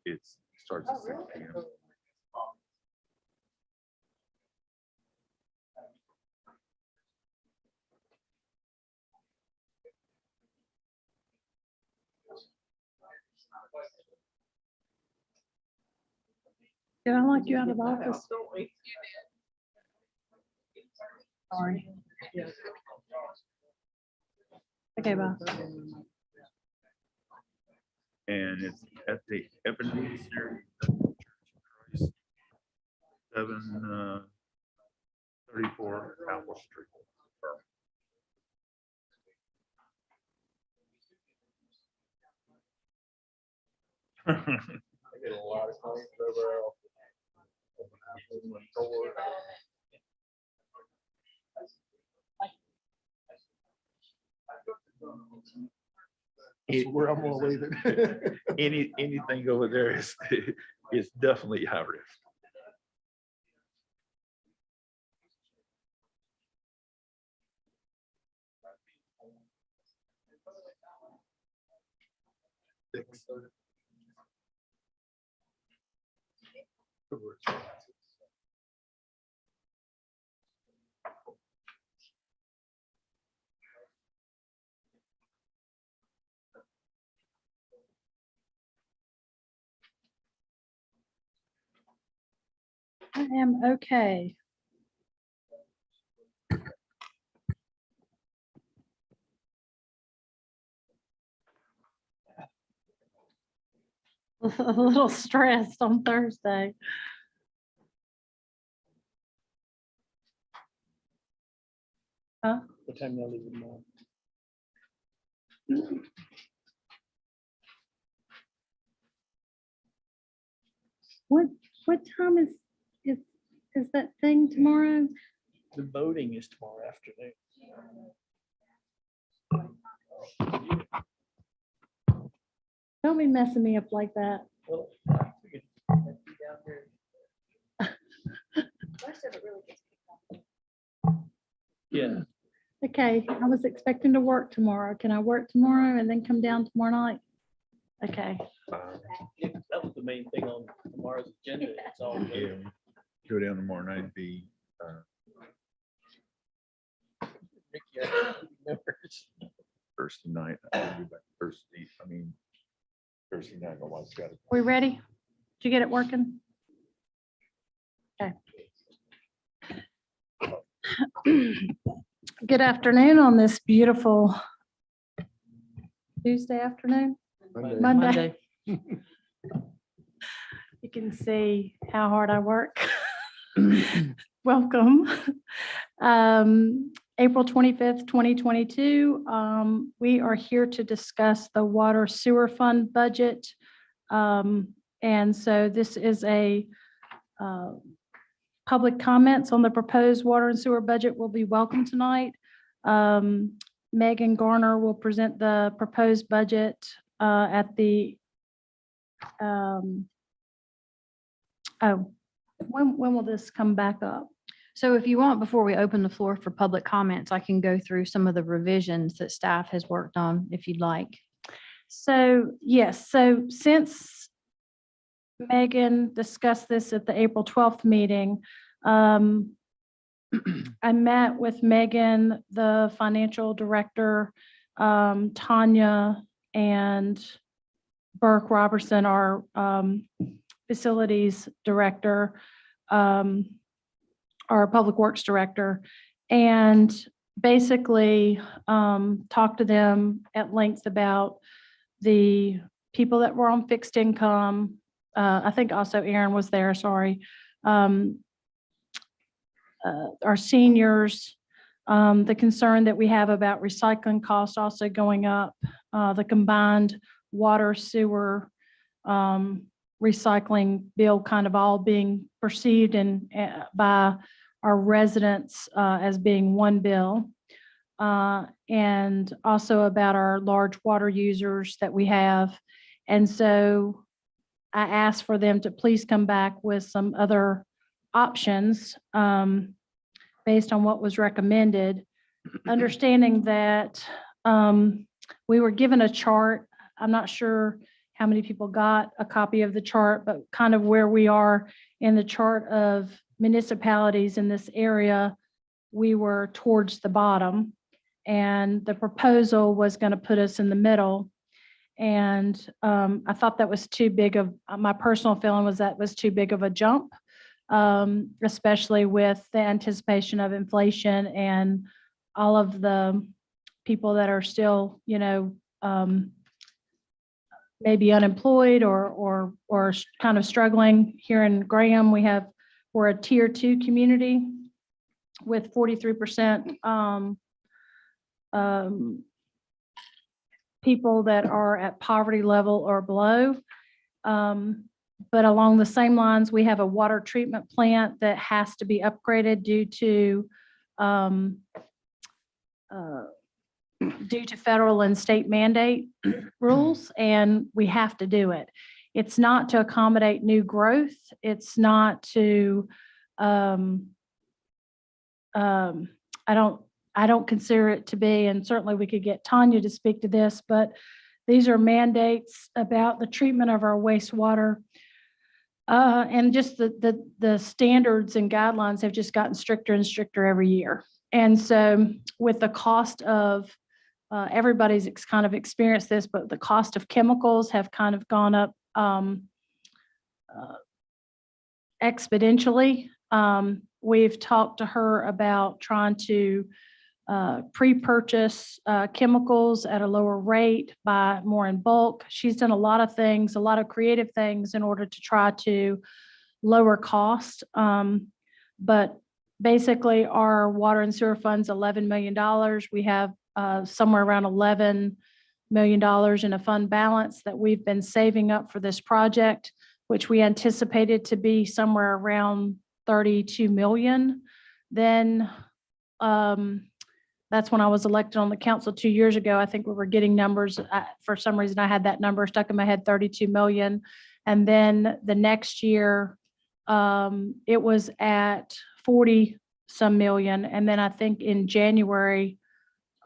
It starts at 6 p.m. Did I lock you out of the office? Sorry. Okay, bye. And it's at the Ebenezer Church of Christ, 734 Apple Street. I get a lot of calls over. That's where I'm gonna leave it. Anything over there is is definitely high risk. I am okay. A little stressed on Thursday. Huh? What time y'all leaving tomorrow? What time is that thing tomorrow? The voting is tomorrow afternoon. Don't be messing me up like that. Well, we could be down here. Yeah. Okay, I was expecting to work tomorrow. Can I work tomorrow and then come down tomorrow night? Okay. That was the main thing on tomorrow's agenda. It's all. Yeah, go down tomorrow night and be Ricky, I think he knows. Thursday night. I'll be back Thursday. I mean, Thursday night. My wife's got it. We ready? Did you get it working? Okay. Good afternoon on this beautiful Tuesday afternoon. Monday. You can see how hard I work. Welcome. April 25th, 2022. We are here to discuss the water sewer fund budget. And so this is a public comments on the proposed water and sewer budget will be welcome tonight. Megan Garner will present the proposed budget at the when will this come back up? So if you want, before we open the floor for public comments, I can go through some of the revisions that staff has worked on if you'd like. So yes, so since Megan discussed this at the April 12th meeting, I met with Megan, the financial director, Tanya, and Burke Robertson, our facilities director, our public works director, and basically talked to them at length about the people that were on fixed income. I think also Aaron was there, sorry. Our seniors, the concern that we have about recycling costs also going up, the combined water, sewer, recycling bill kind of all being perceived and by our residents as being one bill. And also about our large water users that we have. And so I asked for them to please come back with some other options based on what was recommended, understanding that we were given a chart. I'm not sure how many people got a copy of the chart, but kind of where we are in the chart of municipalities in this area, we were towards the bottom. And the proposal was going to put us in the middle. And I thought that was too big of, my personal feeling was that was too big of a jump, especially with the anticipation of inflation and all of the people that are still, maybe unemployed or kind of struggling. Here in Graham, we're a tier 2 community with 43% people that are at poverty level or below. But along the same lines, we have a water treatment plant that has to be upgraded due to federal and state mandate rules, and we have to do it. It's not to accommodate new growth. It's not to, I don't consider it to be, and certainly we could get Tanya to speak to this, but these are mandates about the treatment of our wastewater. And just the standards and guidelines have just gotten stricter and stricter every year. And so with the cost of, everybody's kind of experienced this, but the cost of chemicals have kind of gone up exponentially. We've talked to her about trying to pre-purchase chemicals at a lower rate, buy more in bulk. She's done a lot of things, a lot of creative things in order to try to lower cost. But basically our water and sewer fund's $11 million. We have somewhere around $11 million in a fund balance that we've been saving up for this project, which we anticipated to be somewhere around 32 million. Then that's when I was elected on the council 2 years ago. I think we were getting numbers. For some reason, I had that number stuck in my head, 32 million. And then the next year, it was at 40 some million. And then I think in January,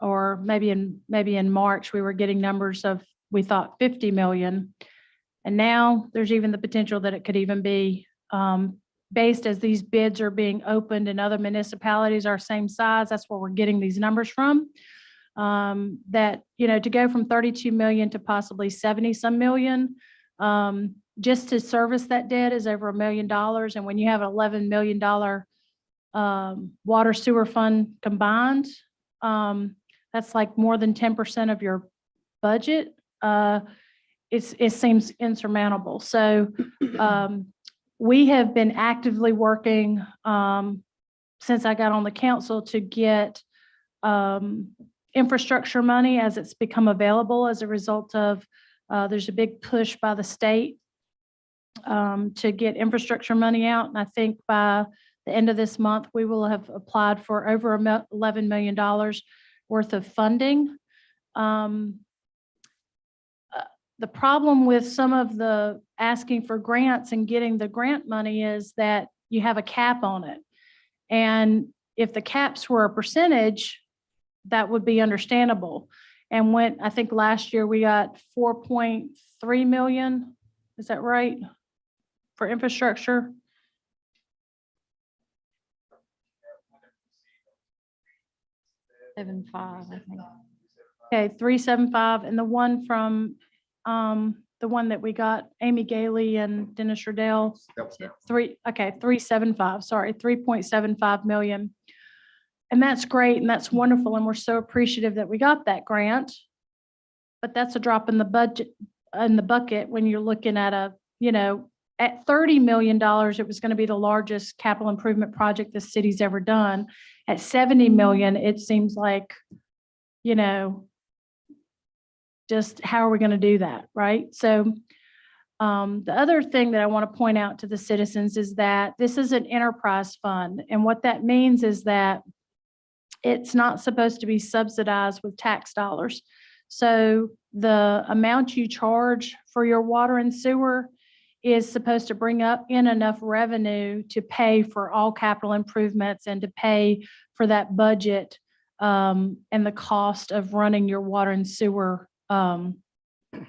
or maybe in March, we were getting numbers of, we thought 50 million. And now there's even the potential that it could even be, based as these bids are being opened in other municipalities our same size. That's where we're getting these numbers from. That, to go from 32 million to possibly 70 some million, just to service that debt is over $1 million. And when you have an $11 million water sewer fund combined, that's like more than 10% of your budget. It seems insurmountable. So we have been actively working since I got on the council to get infrastructure money as it's become available as a result of there's a big push by the state to get infrastructure money out. And I think by the end of this month, we will have applied for over $11 million worth of funding. The problem with some of the asking for grants and getting the grant money is that you have a cap on it. And if the caps were a percentage, that would be understandable. And I think last year we got 4.3 million, is that right? For infrastructure? $7.5, I think. Okay, 375, and the one from the one that we got, Amy Gailey and Dennis Riddell, 375, sorry, 3.75 million. And that's great and that's wonderful. And we're so appreciative that we got that grant. But that's a drop in the budget, in the bucket, when you're looking at at $30 million, it was going to be the largest capital improvement project the city's ever done. At 70 million, it seems like, just how are we going to do that, right? So the other thing that I want to point out to the citizens is that this is an enterprise fund. And what that means is that it's not supposed to be subsidized with tax dollars. So the amount you charge for your water and sewer is supposed to bring up in enough revenue to pay for all capital improvements and to pay for that budget and the cost of running your water and sewer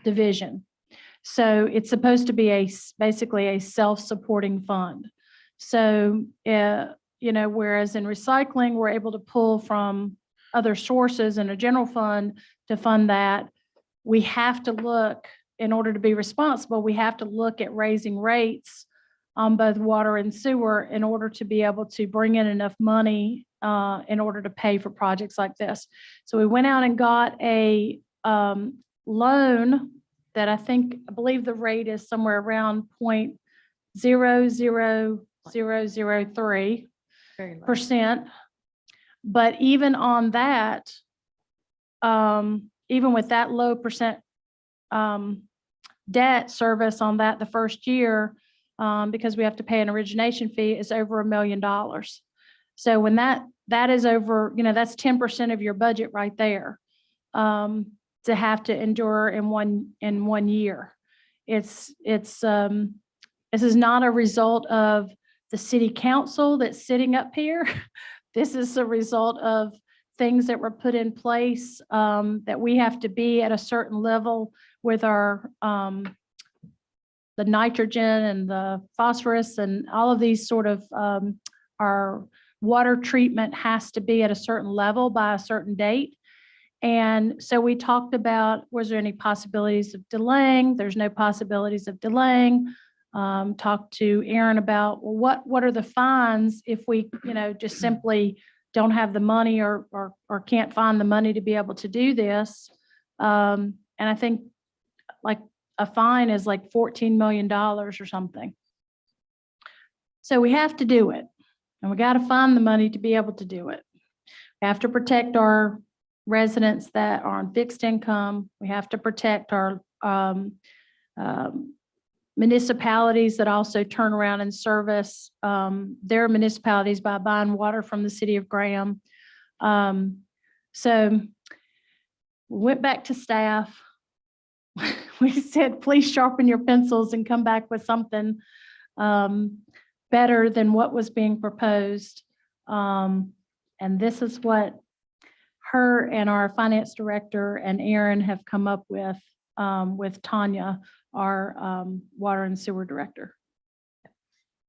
division. So it's supposed to be basically a self-supporting fund. So, whereas in recycling, we're able to pull from other sources in a general fund to fund that, we have to look, in order to be responsible, we have to look at raising rates on both water and sewer in order to be able to bring in enough money in order to pay for projects like this. So we went out and got a loan that I believe the rate is somewhere around 0.00003%. Very low. But even on that, even with that low percent debt service on that the first year, because we have to pay an origination fee, is over $1 million. So when that is over, that's 10% of your budget right there, to have to endure in one year. This is not a result of the city council that's sitting up here. This is a result of things that were put in place, that we have to be at a certain level with our the nitrogen and the phosphorus and all of these sort of our water treatment has to be at a certain level by a certain date. And so we talked about, was there any possibilities of delaying? There's no possibilities of delaying. Talked to Aaron about, well, what are the fines if we, just simply don't have the money or can't find the money to be able to do this. And I think like a fine is like $14 million or something. So we have to do it, and we got to find the money to be able to do it. We have to protect our residents that are on fixed income. We have to protect our municipalities that also turn around and service their municipalities by buying water from the city of Graham. So we went back to staff. We said, please sharpen your pencils and come back with something better than what was being proposed. And this is what her and our finance director and Aaron have come up with Tanya, our water and sewer director.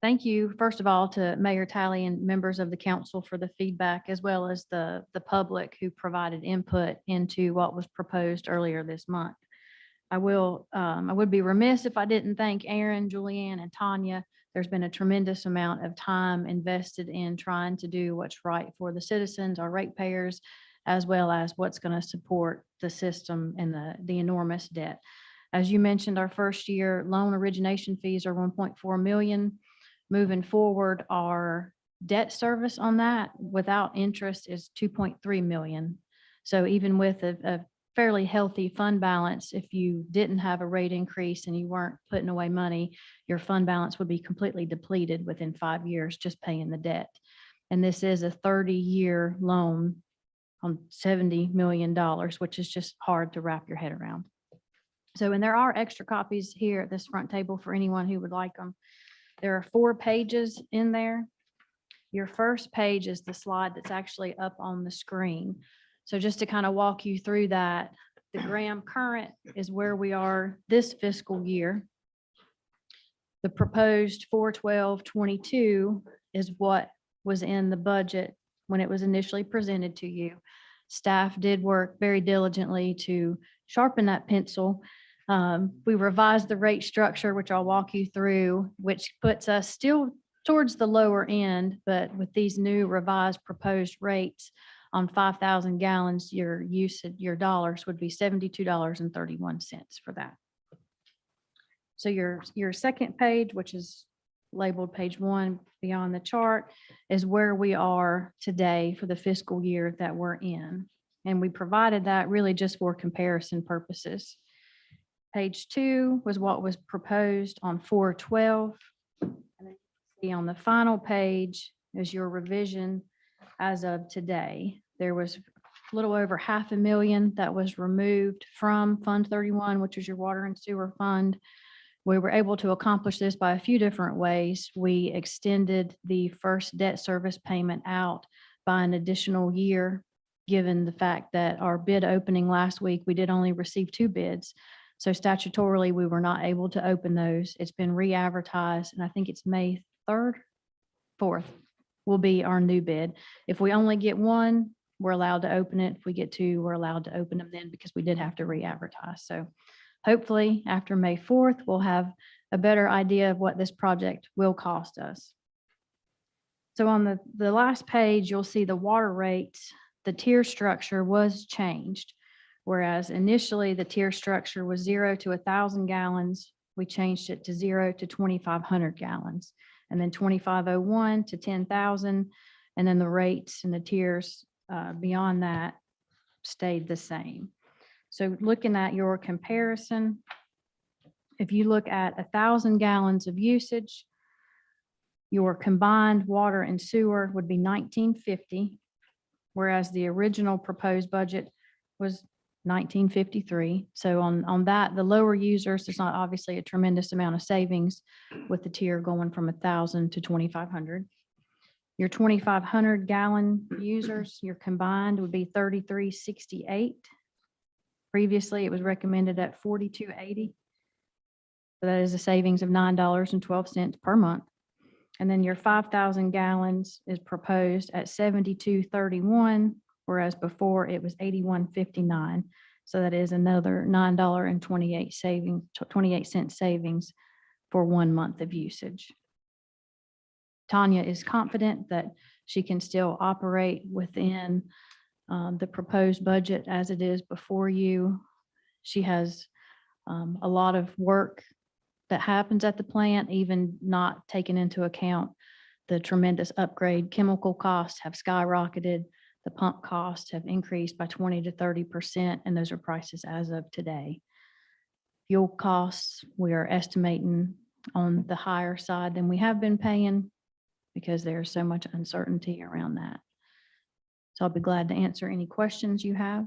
Thank you, first of all, to Mayor Talley and members of the council for the feedback, as well as the public who provided input into what was proposed earlier this month. I would be remiss if I didn't thank Aaron, Julianne, and Tanya. There's been a tremendous amount of time invested in trying to do what's right for the citizens, our ratepayers, as well as what's going to support the system and the enormous debt. As you mentioned, our first year loan origination fees are 1.4 million. Moving forward, our debt service on that without interest is 2.3 million. So even with a fairly healthy fund balance, if you didn't have a rate increase and you weren't putting away money, your fund balance would be completely depleted within 5 years just paying the debt. And this is a 30-year loan on $70 million, which is just hard to wrap your head around. So, and there are extra copies here at this front table for anyone who would like them. There are 4 pages in there. Your first page is the slide that's actually up on the screen. So just to kind of walk you through that, the Graham current is where we are this fiscal year. The proposed 4/12/22 is what was in the budget when it was initially presented to you. Staff did work very diligently to sharpen that pencil. We revised the rate structure, which I'll walk you through, which puts us still towards the lower end, but with these new revised proposed rates on 5,000 gallons, your usage, your dollars would be $72.31 for that. So your second page, which is labeled page 1 beyond the chart, is where we are today for the fiscal year that we're in. And we provided that really just for comparison purposes. Page 2 was what was proposed on 4/12. And then see on the final page is your revision as of today. There was a little over $500,000 that was removed from Fund 31, which is your water and sewer fund. We were able to accomplish this by a few different ways. We extended the first debt service payment out by an additional year, given the fact that our bid opening last week, we did only receive 2 bids. So statutorily, we were not able to open those. It's been re-advertised, and I think it's May 3rd, 4th will be our new bid. If we only get one, we're allowed to open it. If we get two, we're allowed to open them then because we did have to re-advertise. So hopefully after May 4th, we'll have a better idea of what this project will cost us. So on the last page, you'll see the water rates, the tier structure was changed. Whereas initially the tier structure was 0 to 1,000 gallons, we changed it to 0 to 2,500 gallons. And then 2,501 to 10,000. And then the rates and the tiers beyond that stayed the same. So looking at your comparison, if you look at 1,000 gallons of usage, your combined water and sewer would be $19.50, whereas the original proposed budget was $19.53. So on that, the lower users, there's not obviously a tremendous amount of savings with the tier going from 1,000 to 2,500. Your 2,500 gallon users, your combined would be $33.68. Previously, it was recommended at $42.80. So that is a savings of $9.12 per month. And then your 5,000 gallons is proposed at $72.31, whereas before it was $81.59. So that is another $9.28 savings for 1 month of usage. Tanya is confident that she can still operate within the proposed budget as it is before you. She has a lot of work that happens at the plant, even not taking into account the tremendous upgrade. Chemical costs have skyrocketed. The pump costs have increased by 20 to 30%, and those are prices as of today. Fuel costs, we are estimating on the higher side than we have been paying because there's so much uncertainty around that. So I'll be glad to answer any questions you have.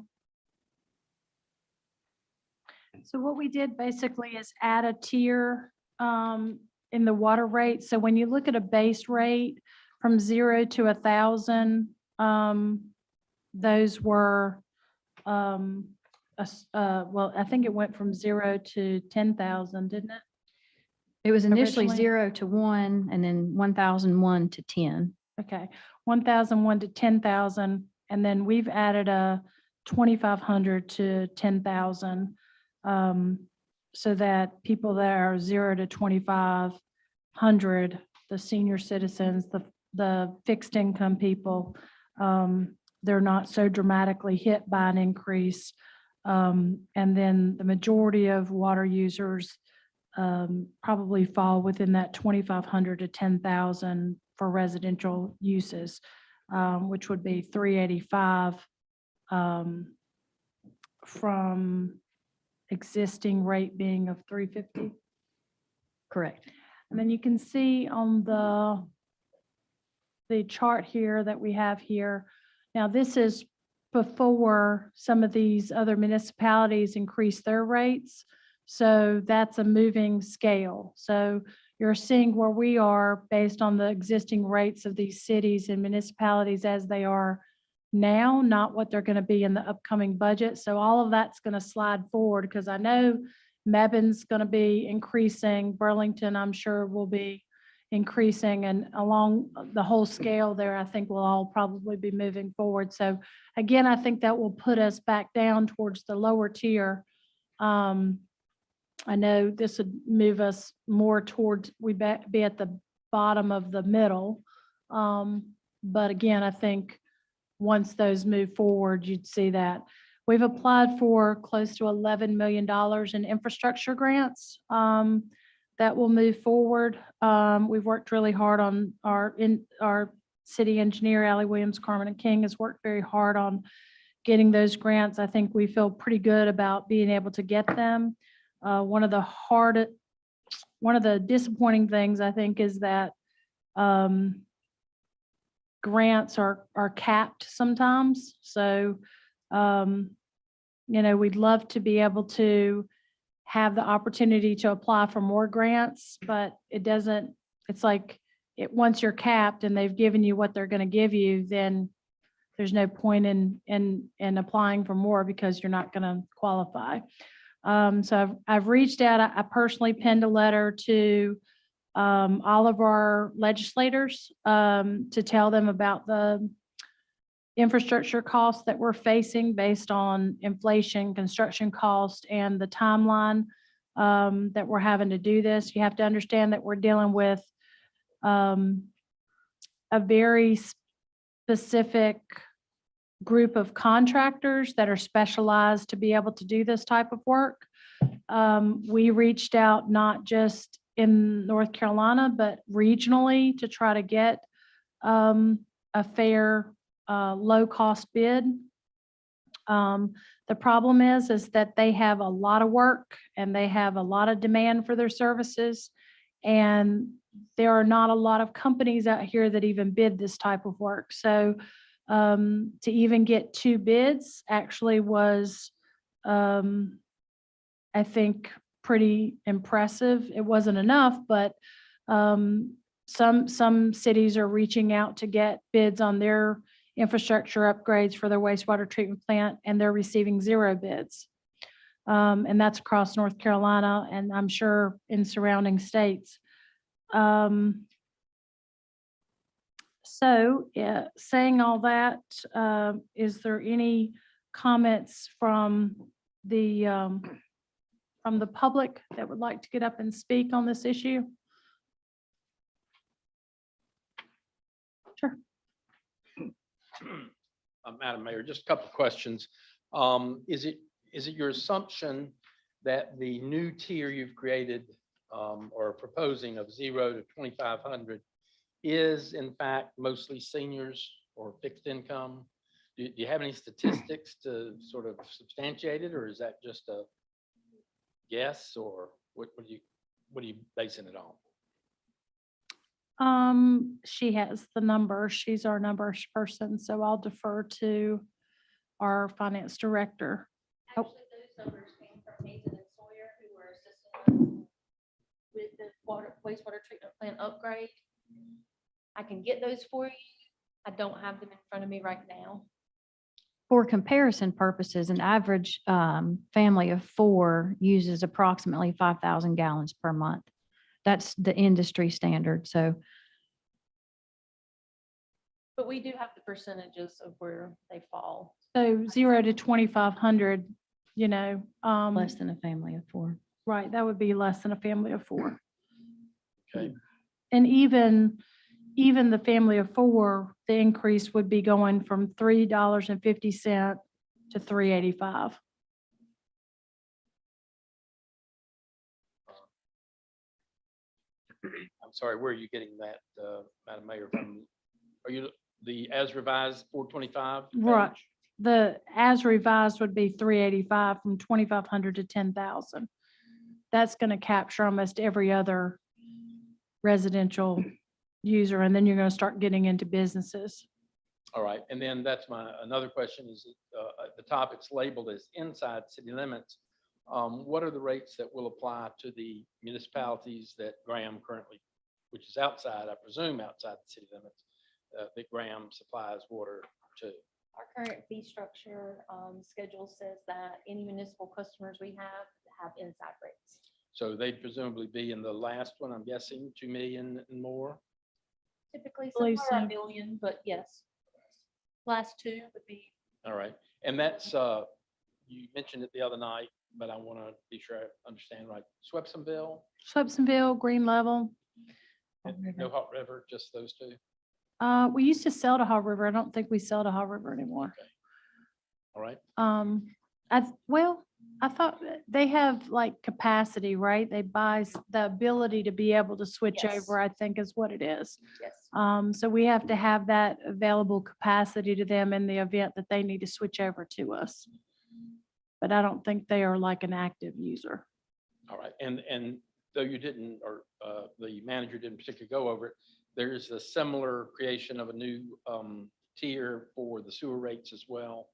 So what we did basically is add a tier in the water rate. So when you look at a base rate from 0 to 1,000, those were, well, I think it went from 0 to 10,000, didn't it? It was initially Originally? 0 to 1 and then 1,001 to 10. Okay, 1,001 to 10,000, and then we've added a 2,500 to 10,000. So that people that are 0 to 2,500, the senior citizens, the fixed income people, they're not so dramatically hit by an increase. And then the majority of water users probably fall within that 2,500 to 10,000 for residential uses, which would be 385 from existing rate being of 350. Correct. And then you can see on the chart here that we have here. Now, this is before some of these other municipalities increase their rates. So that's a moving scale. So you're seeing where we are based on the existing rates of these cities and municipalities as they are now, not what they're going to be in the upcoming budget. So all of that's going to slide forward because I know Mebane's going to be increasing. Burlington, I'm sure, will be increasing, and along the whole scale there, I think we'll all probably be moving forward. So again, I think that will put us back down towards the lower tier. I know this would move us more towards, we'd be at the bottom of the middle. But again, I think once those move forward, you'd see that. We've applied for close to $11 million in infrastructure grants that will move forward. We've worked really hard on our city engineer, Allie Williams, Carmen and King has worked very hard on getting those grants. I think we feel pretty good about being able to get them. One of the disappointing things I think is that grants are capped sometimes. So, we'd love to be able to have the opportunity to apply for more grants, but it's like once you're capped and they've given you what they're going to give you, then there's no point in applying for more because you're not going to qualify. So I've reached out. I personally penned a letter to all of our legislators to tell them about the infrastructure costs that we're facing based on inflation, construction cost, and the timeline that we're having to do this. You have to understand that we're dealing with a very specific group of contractors that are specialized to be able to do this type of work. We reached out not just in North Carolina, but regionally to try to get a fair, low-cost bid. The problem is that they have a lot of work and they have a lot of demand for their services. And there are not a lot of companies out here that even bid this type of work. So to even get 2 bids actually was, I think, pretty impressive. It wasn't enough, but some cities are reaching out to get bids on their infrastructure upgrades for their wastewater treatment plant, and they're receiving 0 bids. And that's across North Carolina, and I'm sure in surrounding states. So, saying all that, is there any comments from the public that would like to get up and speak on this issue? Sure. Madam Mayor, just a couple of questions. Is it your assumption that the new tier you've created or proposing of 0 to 2,500 is in fact mostly seniors or fixed income? Do you have any statistics to sort of substantiate it, or is that just a guess, or what are you basing it on? She has the number. She's our numbers person, so I'll defer to our finance director. Actually, those numbers came from Hazen and Sawyer, who were assisting us with the wastewater treatment plant upgrade. I can get those for you. I don't have them in front of me right now. For comparison purposes, an average family of 4 uses approximately 5,000 gallons per month. That's the industry standard, so. But we do have the percentages of where they fall. So 0 to 2,500, Less than a family of 4. right, that would be less than a family of 4. Okay. And even the family of 4, the increase would be going from $3.50 to $3.85. I'm sorry, where are you getting that, Madam Mayor? Are you the as revised 425? Right. page? The as revised would be 385 from 2,500 to 10,000. That's going to capture almost every other residential user, and then you're going to start getting into businesses. All right, and then that's another question is, at the top, it's labeled as inside city limits. What are the rates that will apply to the municipalities that Graham currently, which is outside, I presume outside the city limits, that Graham supplies water to? Our current fee structure schedule says that any municipal customers we have inside rates. So they'd presumably be in the last one, I'm guessing, 2 million and more? Typically Believe somewhere so. $1 million, but yes. Last 2 would be. All right, and that's, you mentioned it the other night, but I want to be sure I understand right. Swepsonville, Swepsonville, Green Level. and no Hot River, just those 2? We used to sell to Hot River. I don't think we sell to Hot River anymore. All right, I thought they have like capacity, right? They buy the ability to be able to switch Yes. over, I think is what it is. Yes. So we have to have that available capacity to them in the event that they need to switch over to us. But I don't think they are like an active user. all right. And though you didn't, or the manager didn't particularly go over it, there's a similar creation of a new tier for the sewer rates as well.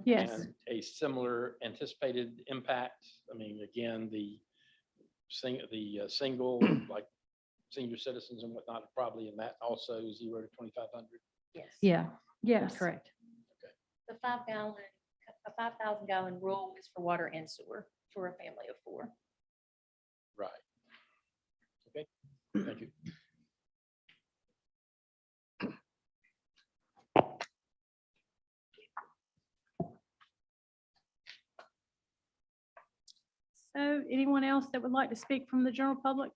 Yes, And a similar anticipated impact. I mean, again, the single, like senior citizens and whatnot, probably in that also 0 to 2,500. Yes. Yeah, yes. correct. The 5,000 gallon rule is for water and sewer. for a family of 4. Right. Okay, thank you. So anyone else that would like to speak from the general public?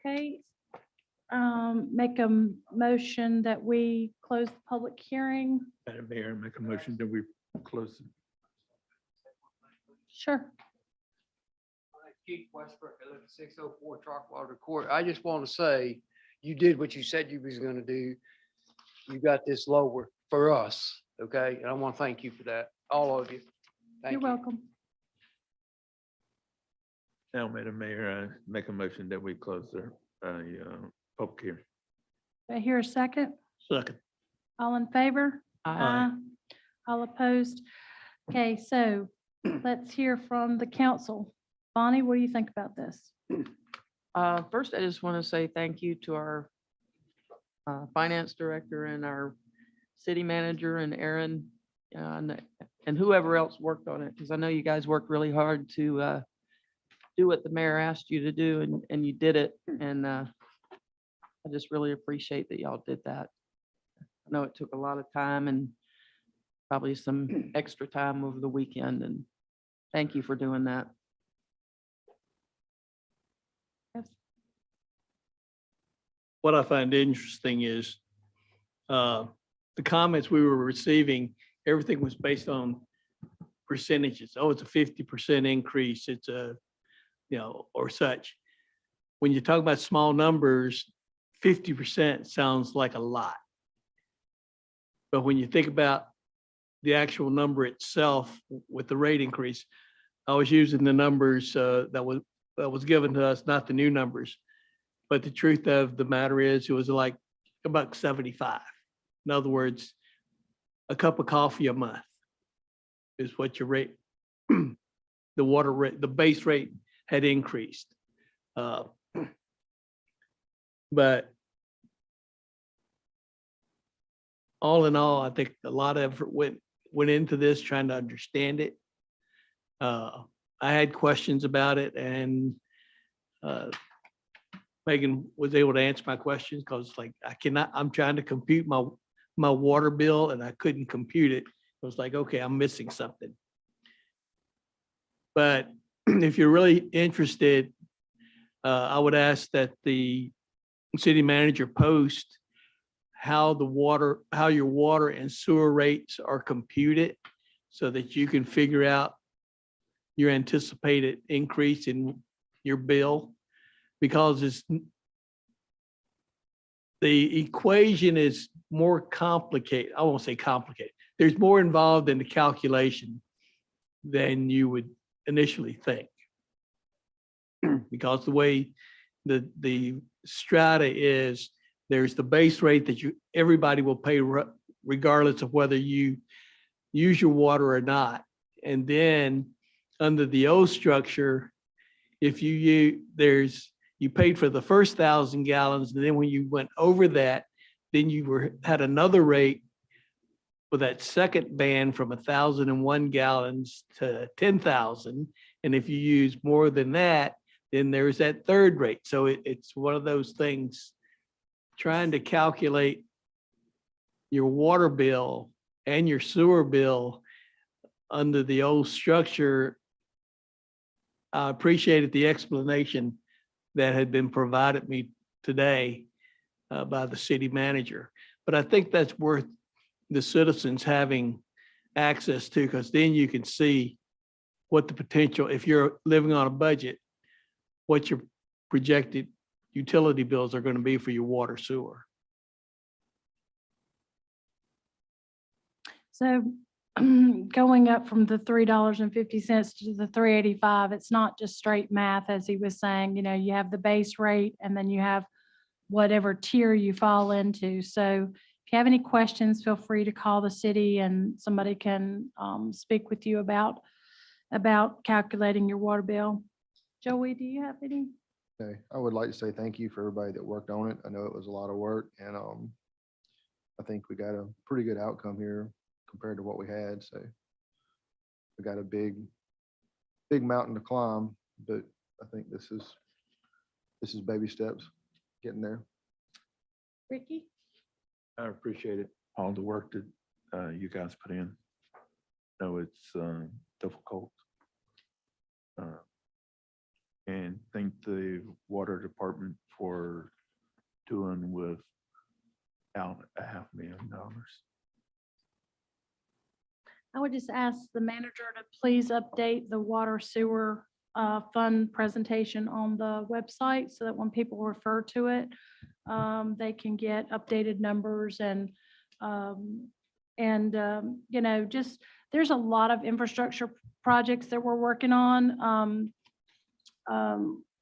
Okay. Make a motion that we close the public hearing. Madam Mayor, make a motion that we close. Sure. Keith Westbrook, I live at 604 Chalkwater Court. I just want to say, you did what you said you was going to do. You got this lower for us, okay? And I want to thank you for that, all of you. Thank You're you. welcome. Now, Madam Mayor, I make a motion that we close the public hearing. Do I hear a second? Second. All in favor? Aye. All opposed? Okay, so let's hear from the council. Bonnie, what do you think about this? First, I just want to say thank you to our finance director and our city manager and Aaron and whoever else worked on it, because I know you guys worked really hard to do what the mayor asked you to do, and you did it. And I just really appreciate that y'all did that. I know it took a lot of time and probably some extra time over the weekend, and thank you for doing that. What I find interesting is the comments we were receiving, everything was based on percentages. Oh, it's a 50% increase. It's a, or such. When you talk about small numbers, 50% sounds like a lot. But when you think about the actual number itself with the rate increase, I was using the numbers that was given to us, not the new numbers. But the truth of the matter is, it was like $1.75. In other words, a cup of coffee a month is what your rate, the water rate, the base rate had increased. But all in all, I think a lot of effort went into this, trying to understand it. I had questions about it, and Megan was able to answer my questions, because like I'm trying to compute my water bill and I couldn't compute it. It was like, okay, I'm missing something. But if you're really interested, I would ask that the city manager post how your water and sewer rates are computed, so that you can figure out your anticipated increase in your bill. Because the equation is more complicated. I won't say complicated. There's more involved in the calculation than you would initially think. Because the way the strata is, there's the base rate that everybody will pay regardless of whether you use your water or not. And then under the old structure, if you paid for the first 1,000 gallons, and then when you went over that, then you had another rate for that second band from 1,001 gallons to 10,000. And if you use more than that, then there's that third rate. So it's one of those things, trying to calculate your water bill and your sewer bill under the old structure. I appreciated the explanation that had been provided me today by the city manager. But I think that's worth the citizens having access to, because then you can see what the potential, if you're living on a budget, what your projected utility bills are going to be for your water sewer. So going up from the $3.50 to the $3.85, it's not just straight math, as he was saying. You have the base rate, and then you have whatever tier you fall into. So if you have any questions, feel free to call the city, and somebody can speak with you about calculating your water bill. Joey, do you have any? Okay, I would like to say thank you for everybody that worked on it. I know it was a lot of work, and I think we got a pretty good outcome here compared to what we had. So we got a big mountain to climb, but I think this is baby steps getting there. Ricky? I appreciate it, all the work that you guys put in. No, it's difficult. And thank the water department for doing without $500,000. I would just ask the manager to please update the water sewer fund presentation on the website so that when people refer to it, they can get updated numbers you know, just, there's a lot of infrastructure projects that we're working on.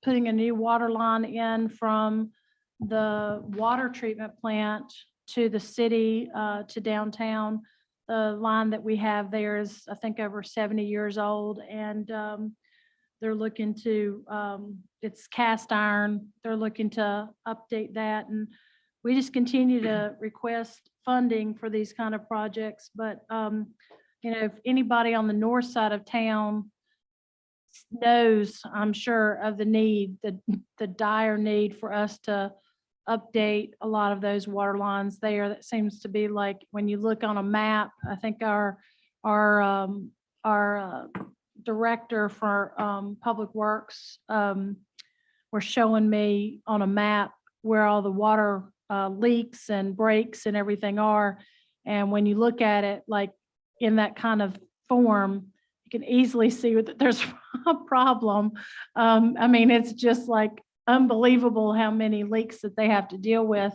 Putting a new water line in from the water treatment plant to the city, to downtown. The line that we have there is, I think, over 70 years old, and they're looking to, it's cast iron. They're looking to update that, and we just continue to request funding for these kind of projects. But, you know, if anybody on the north side of town knows, I'm sure, of the need, the dire need for us to update a lot of those water lines there. That seems to be like, when you look on a map, I think our director for Public Works were showing me on a map where all the water leaks and breaks and everything are. And when you look at it like in that kind of form, you can easily see that there's a problem. I mean, it's just like unbelievable how many leaks that they have to deal with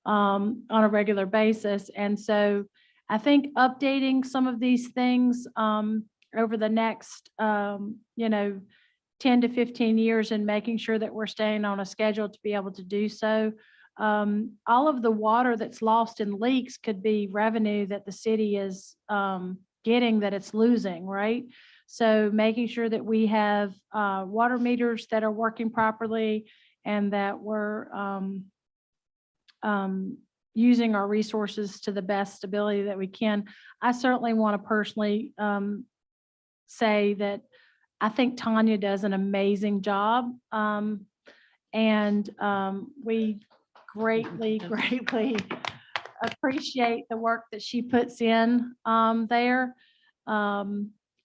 on a regular basis. And so I think updating some of these things over the next, you know, 10 to 15 years, and making sure that we're staying on a schedule to be able to do so. All of the water that's lost in leaks could be revenue that the city is getting that it's losing, right? So making sure that we have water meters that are working properly, and that we're using our resources to the best ability that we can. I certainly want to personally say that I think Tanya does an amazing job. And we greatly appreciate the work that she puts in there.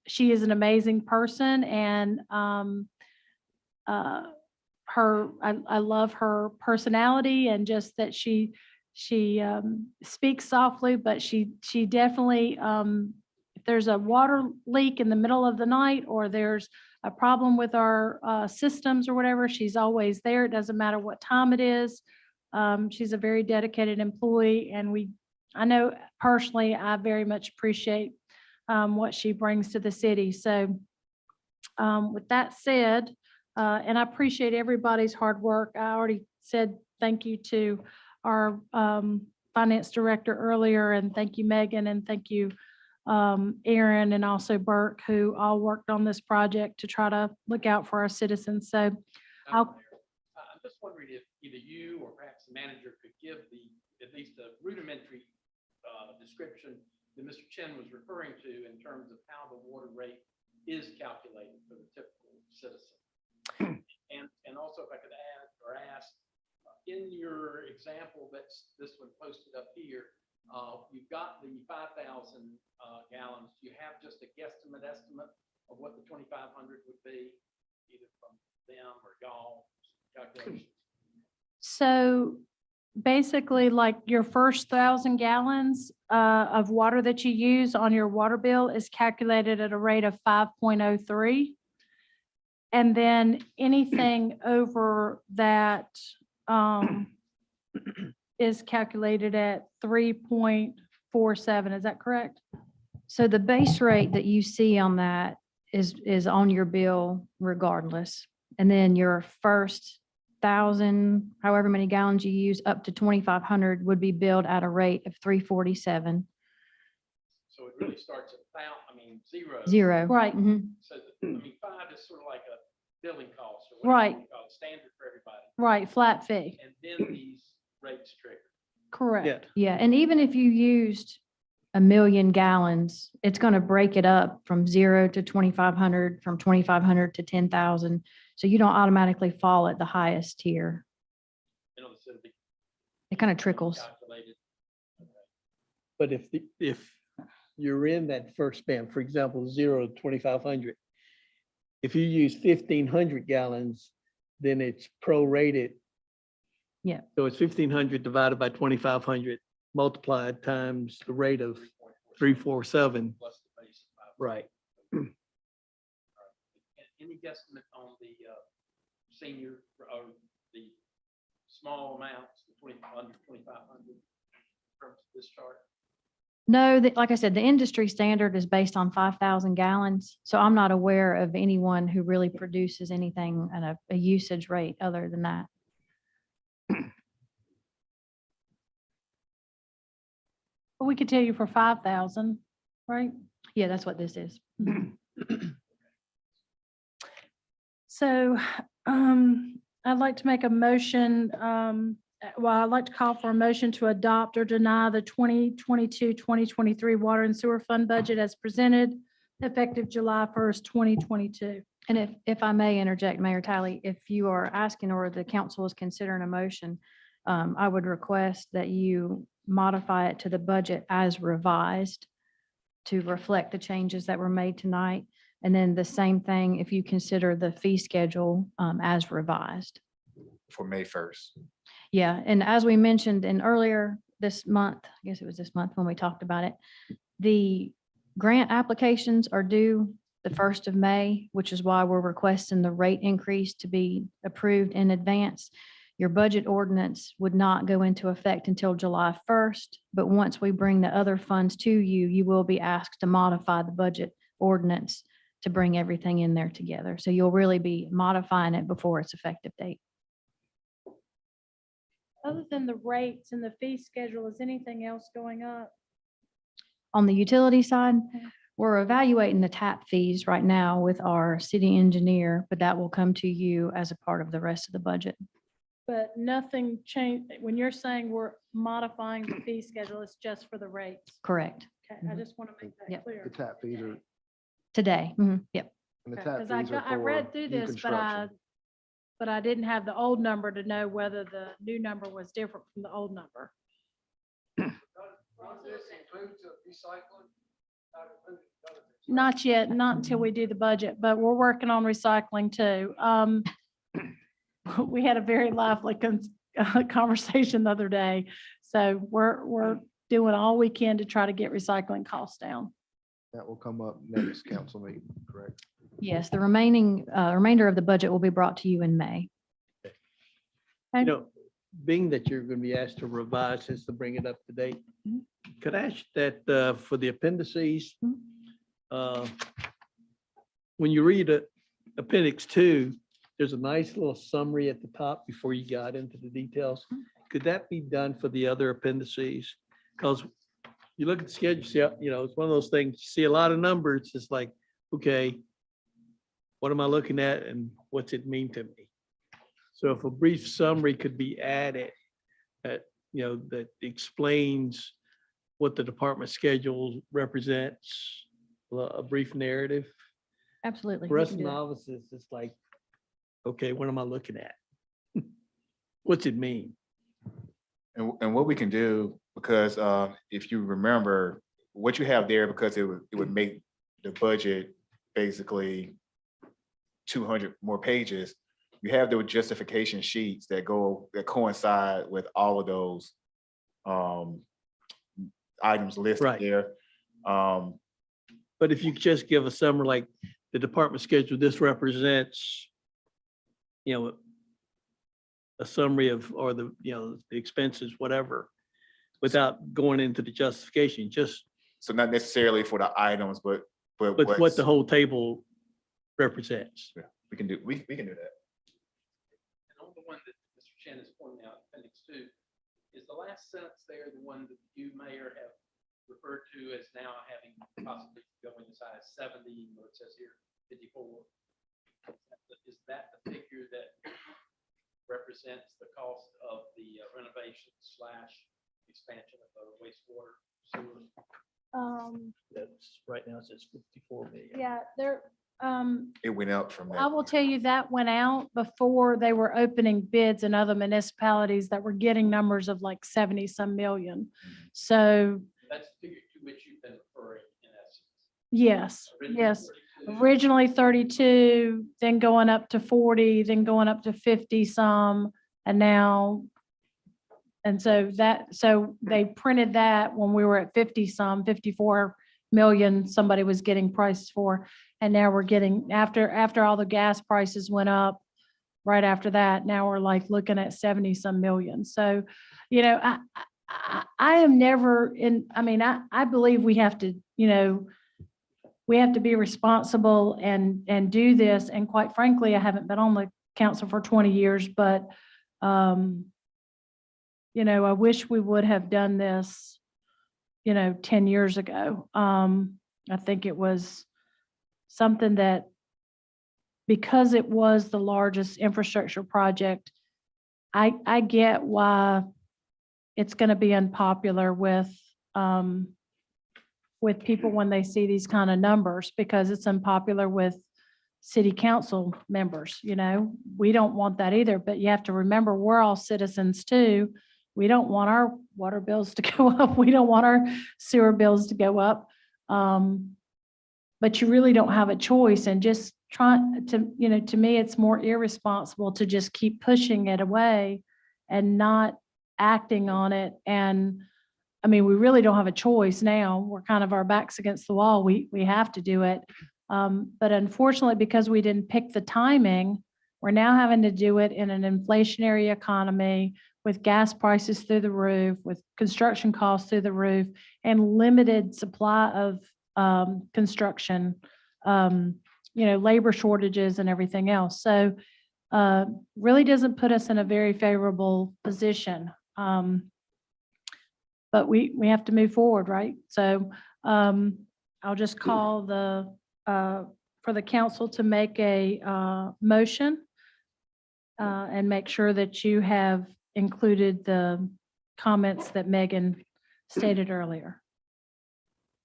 She is an amazing person, and I love her personality, and just that she speaks softly, but she definitely, if there's a water leak in the middle of the night, or there's a problem with our systems or whatever, she's always there. It doesn't matter what time it is. She's a very dedicated employee, and I know personally, I very much appreciate what she brings to the city. So with that said, and I appreciate everybody's hard work. I already said thank you to our finance director earlier, and thank you, Megan, and thank you, Aaron, and also Burke, who all worked on this project to try to look out for our citizens. So I'm just wondering if either you or perhaps the manager could give at least a rudimentary description that Mr. Chen was referring to in terms of how the water rate is calculated for the typical citizen. And also, if I could add or ask, in your example, this one posted up here, you've got the 5,000 gallons. Do you have just a guesstimate estimate of what the 2,500 would be, either from them or y'all calculations? So basically, like, your first 1,000 gallons of water that you use on your water bill is calculated at a rate of 5.03. And then anything over that is calculated at 3.47. Is that correct? So the base rate that you see on that is on your bill regardless. And then your first 1,000, however many gallons you use, up to 2,500 would be billed at a rate of 347. So it really starts at zero. Zero. Right. Mhm. So, 5 is sort of like a billing cost, or Right. whatever you call it, standard for everybody. Right, flat fee. And then these rates trigger. Correct. Yeah, and even if you used 1,000,000 gallons, it's going to break it up from 0 to 2,500, from 2,500 to 10,000. So you don't automatically fall at the highest tier. You know, so it'll be It kind of trickles. calculated. But if you're in that first band, for example, 0 to 2,500, if you use 1,500 gallons, then it's prorated. Yeah. So it's 1,500 divided by 2,500 multiplied times the rate of 347. Plus the base. Right. Any guesstimate on the senior or the small amounts, the 2,500, 2,500 in terms of this chart? No, like I said, the industry standard is based on 5,000 gallons. So I'm not aware of anyone who really produces anything at a usage rate other than that. But we could tell you for 5,000, right? Yeah, that's what this is. So I'd like to make a motion, I'd like to call for a motion to adopt or deny the 2022-2023 Water and Sewer Fund budget as presented, effective July 1st, 2022. And if I may interject, Mayor Talley, if you are asking or the council is considering a motion, I would request that you modify it to the budget as revised to reflect the changes that were made tonight. And then the same thing if you consider the fee schedule as revised. For May 1st. Yeah, and as we mentioned in earlier this month, I guess it was this month when we talked about it, the grant applications are due the 1st of May, which is why we're requesting the rate increase to be approved in advance. Your budget ordinance would not go into effect until July 1st, but once we bring the other funds to you, you will be asked to modify the budget ordinance to bring everything in there together. So you'll really be modifying it before its effective date. Other than the rates and the fee schedule, is anything else going up? On the utility side, we're evaluating the tap fees right now with our city engineer, but that will come to you as a part of the rest of the budget. But nothing changed. When you're saying we're modifying the fee schedule, it's just for the rates. Correct. Okay, I just want to make that Yep. The clear. tap fees are, Today. Yep. and the tap Because fees are I read for through new this, construction. but I didn't have the old number to know whether the new number was different from the old number. Not yet, not until we do the budget, but we're working on recycling too. We had a very lively conversation the other day. So we're doing all we can to try to get recycling costs down. That will come up next council meeting, correct? Yes, the remainder of the budget will be brought to you in May. You know, being that you're going to be asked to revise this to bring it up to date, could I ask that for the appendices, when you read Appendix 2, there's a nice little summary at the top before you got into the details. Could that be done for the other appendices? Because you look at the schedule, see, you know, it's one of those things, you see a lot of numbers, it's like, okay, what am I looking at and what's it mean to me? So if a brief summary could be added, that, you know, that explains what the department schedule represents, a brief narrative. Absolutely. For we us can do that. novices, it's like, okay, what am I looking at? What's it mean? And what we can do, because if you remember, what you have there, because it would make the budget basically 200 more pages. You have the justification sheets that coincide with all of those items listed Right. there. But if you could just give a summary, like the department schedule, this represents, you know, a summary of, or the, you know, the expenses, whatever, without going into the justification, just, So not necessarily for the items, but but what what's- the whole table represents. we can do that. And on the one that Mr. Chen is pointing out, appendix 2, is the last sentence there the one that you, Mayor, have referred to as now having possibly going as high as 70, or it says here 54? Is that the figure that represents the cost of the renovation / expansion of the wastewater sewer? That's right now it says 54 million. Yeah, there, It went up from that. I will tell you that went out before they were opening bids in other municipalities that were getting numbers of like 70 some million. So That's the figure to which you've been referring in essence. yes, Originally yes. 32. Originally 32, then going up to 40, then going up to 50 some, and now. And so they printed that when we were at 50 some, 54 million, somebody was getting prices for. And now we're getting, after all the gas prices went up, right after that, now we're like looking at 70 some million. So, you know, I am never in, I mean, I believe we have to, you know, we have to be responsible and do this. And quite frankly, I haven't been on the council for 20 years, but, you know, I wish we would have done this, you know, 10 years ago. I think it was something that, because it was the largest infrastructure project, I get why it's going to be unpopular with people when they see these kind of numbers, because it's unpopular with city council members. You know, we don't want that either, but you have to remember, we're all citizens too. We don't want our water bills to go up. We don't want our sewer bills to go up. But you really don't have a choice, and just trying to, you know, to me, it's more irresponsible to just keep pushing it away and not acting on it. And I mean, we really don't have a choice now. We're kind of our backs against the wall. We have to do it. But unfortunately, because we didn't pick the timing, we're now having to do it in an inflationary economy with gas prices through the roof, with construction costs through the roof, and limited supply of construction, you know, labor shortages and everything else. So really doesn't put us in a very favorable position. But we have to move forward, right? So I'll just call for the council to make a motion and make sure that you have included the comments that Megan stated earlier.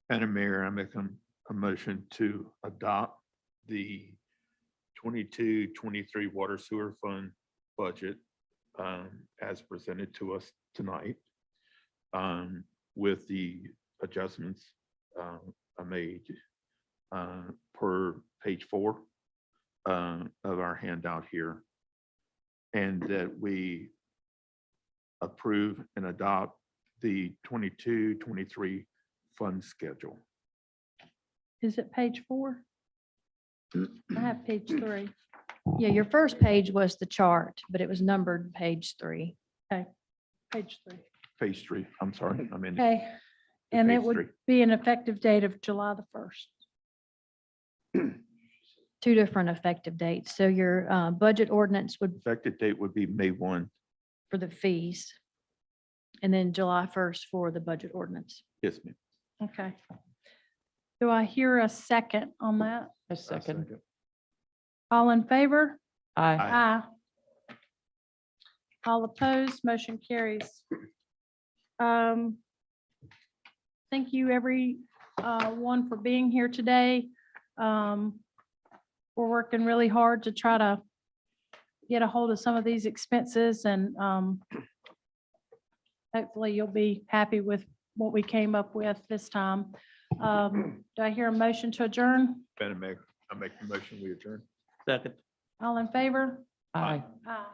Madam Mayor, I make a motion to adopt the 22-23 water sewer fund budget as presented to us tonight, with the adjustments I made per page 4 of our handout here, and that we approve and adopt the 22-23 fund schedule. Is it page 4? I have page 3. Yeah, your first page was the chart, but it was numbered page 3. Page 3. Page 3, I'm sorry, I'm in. Okay. And it page would 3. be an effective date of July the 1st. 2 different effective dates. So your budget ordinance would, Effective date would be May 1. for the fees, and then July 1st for the budget ordinance. Yes, ma'am. Okay. Do I hear a second on that? A second. All in favor? Aye. Aye. Aye. All opposed, motion carries. Thank you, everyone, for being here today. We're working really hard to try to get a hold of some of these expenses, and hopefully you'll be happy with what we came up with this time. Do I hear a motion to adjourn? Madam Mayor, I make the motion, we adjourn. Second. All in favor? Aye. Aye.